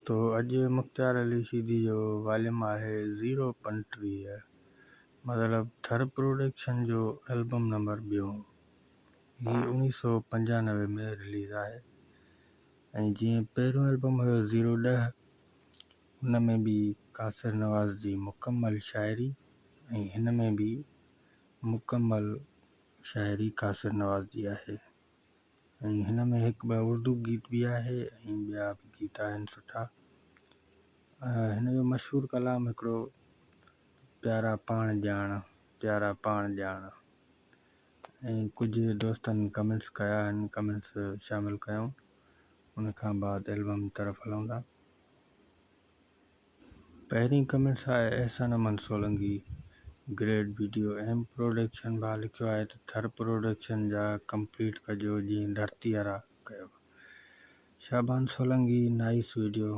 तो अॼु मुख़्तियार अली शीदी जो वॉल्यूम आहे 035, मतिलबु थर प्रोडक्शन जो एल्बम नंबर ॿियो। हीअ 1995 में रिलीज़ आहे। ऐं जीअं पहिरियों एल्बम हुयो 010, हुन में बि कासिर नवाज़ जी मुकमल शाइरी, ऐं हिन में बि मुकमल शाइरी कासिर नवाज़ जी आहे। ऐं हिन में हिकु ॿ उर्दू गीत बि आहे ऐं ॿिया बि गीत आहिनि सुठा। हिन जो मशहूरु कलाम हिकिड़ो प्यारा पाण ॼाण, प्यारा पाण ॼाण। ऐं कुझु दोस्तनि कमेंट्स कया आहिनि, कमेंट्स शामिलु कयूं। उन खां बाद एल्बम तरफ़ हलूं था। पहिरीं कमेंट्स आहे Ehsan Aman Solanki, great video M production भाउ लिखियो आहे त थर प्रोडक्शन जा कंप्लीट कजो जीअं धरती वारा कयो। शाबान सोलंकी, नाइस वीडियो।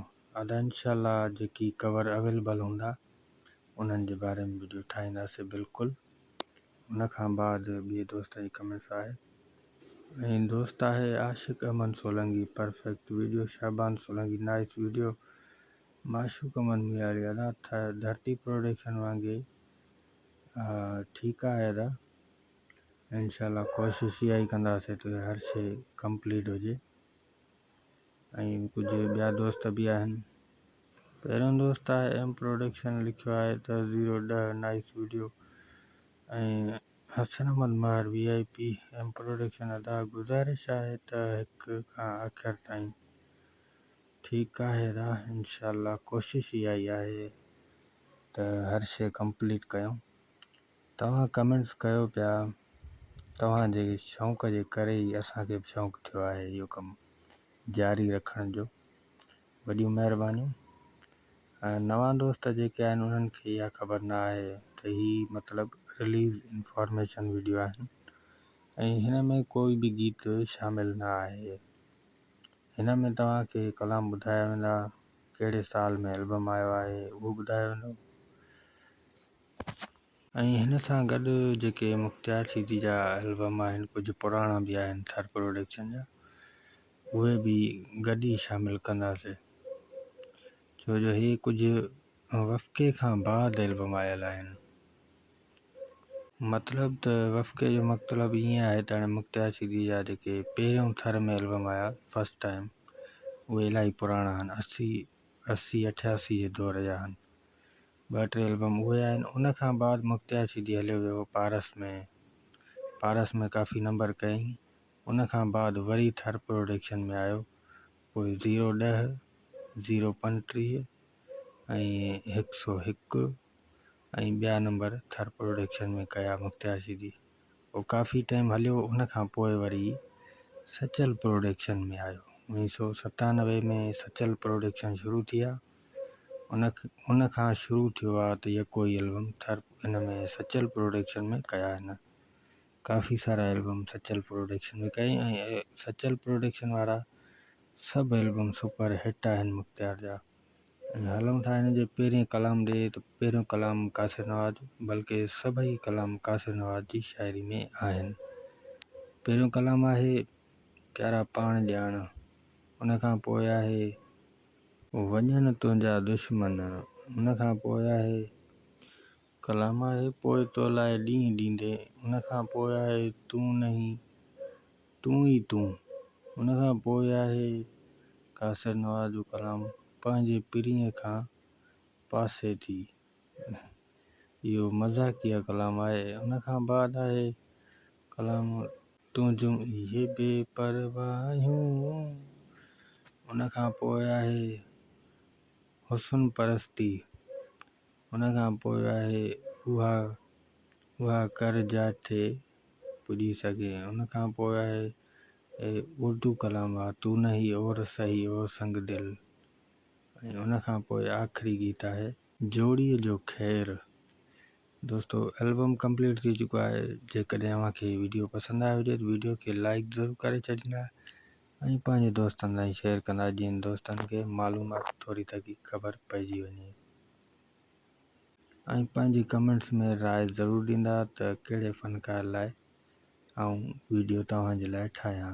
अदा इंशाल्लाह जेकी कवर अवेलेबल हूंदा उन्हनि जे बारे में वीडियो ठाहींदासीं बिल्कुलु। उन खां बाद ॿिए दोस्त जी कमेंट्स आहे। ऐं दोस्त आहे आशिक़ अमन सोलंकी, परफेक्ट वीडियो। शाबान सोलंकी, नाइस वीडियो। माशूक़ अमन मियारी, अदा धरती प्रोडक्शन वांगुरु ठीकु आहे अदा, इंशाल्लाह कोशिशि इहा ई कंदासीं त हर शइ कंप्लीट हुजे। ऐं कुझु ॿिया दोस्त बि आहिनि। पहिरियों दोस्त आहे एम प्रोडक्शन, लिखियो आहे त 010 नाइस वीडियो। ऐं हसन अहमद महर VIP एम प्रोडक्शन, अदा गुज़ारिश आहे त हिक खां आख़िर ताईं ठीकु आहे अदा, इंशाल्लाह कोशिशि इहा ई आहे त हर शइ कंप्लीट कयूं। तव्हां कमेंट्स कयो पिया, तव्हांजे शौक़ जे करे ई असांखे बि शौक़ु थियो आहे इहो कमु जारी रखण जो। वॾियूं महिरबानियूं। नवां दोस्त जेके आहिनि उन्हनि खे इहा ख़बर न आहे त हीअ मतिलबु रिलीज़ इंफॉर्मेशन वीडियो आहिनि ऐं हिन में कोई बि गीत शामिल न आहे। हिन में तव्हांखे कलाम ॿुधाया वेंदा, कहिड़े साल में एल्बम आयो आहे उहो ॿुधायो वेंदो। ऐं हिन सां गॾु जेके मुख़्तियार शीदी जा एल्बम आहिनि, कुझु पुराणा बि आहिनि थर प्रोडक्शन जा, उहे बि गॾु ई शामिलु कंदासीं। छो जो हीअ कुझु वफ़क़े खां बाद एल्बम आयल आहिनि। मतिलबु त वफ़क़े जो मतिलबु ईअं आहे त हाणे मुख़्तियार शीदी जा जेके पहिरियों थर में एल्बम आया फस्ट टाइम, उहे इलाही पुराणा आहिनि, 80 88 जे दौर जा आहिनि। 2-3 एल्बम उहे आहिनि। उन खां बाद मुख़्तियार शीदी हलियो वियो पारस में काफ़ी नंबर कयईं। उन खां बाद वरी थर प्रोडक्शन में आयो, पोइ 010, 035 ऐं 101 ऐं ॿिया नंबर थर प्रोडक्शन में कया मुख़्तियार शीदी। पोइ काफ़ी टाइम हलियो, उन खां पोइ वरी सचल प्रोडक्शन में आयो। 1997 में सचल प्रोडक्शन शुरू थी आहे। उन खां शुरू थियो आहे त यको ई एल्बम थर हिन में सचल प्रोडक्शन में कया आहिनि। काफ़ी सारा एल्बम सचल प्रोडक्शन में कई ऐं सचल प्रोडक्शन वारा सभु एल्बम सुपर हिट आहिनि मुख़्तियार जा। ऐं हलूं था हिन जे पहिरें कलाम ॾे त पहिरियों कलाम कासिर नवाज़, बल्कि सभई कलाम कासिर नवाज़ जी शाइरी में आहिनि। पहिरियों कलाम आहे प्यारा पाण ॼाण। उन खां पोइ आहे वञनि तुंहिंजा दुश्मन। उन खां पोइ आहे कलाम आहे पोइ तो लाइ ॾींहुं ॾींदे। उन खां पोइ आहे तूं नहीं तूं ई तूं। उन खां पोइ आहे कासिर नवाज़ जो कलाम पंहिंजे पीरीअ खां पासे थी। इहो मज़ाक़िया कलाम आहे। उन खां बाद आहे कलाम तूं जूं इहे बेपरवाहियूं। उन खां पोइ आहे हुस्न परस्ती। उन खां पोइ आहे उहा कर जाथे पुॼी सघे। उन खां पोइ आहे उर्दू कलाम आहे तू नहीं और सही और संग दिल। ऐं उन खां पोइ आख़िरी गीत आहे जोड़ीअ जो ख़ैरु। दोस्तो एल्बम कंप्लीट थी चुको आहे। जेकॾहिं अव्हांखे वीडियो पसंदि आयो हुजे त वीडियो खे लाइक ज़रूरु करे छॾींदा ऐं पंहिंजे दोस्तनि ताईं शेयर कंदा, जीअं दोस्तनि खे मालूमात थोरी थकी ख़बर पइजी वञे। ऐं पंहिंजी कमेंट्स में राय ज़रूरु ॾींदा त कहिड़े फ़नकार लाइ आऊं वीडियो तव्हांजे लाइ ठाहियां।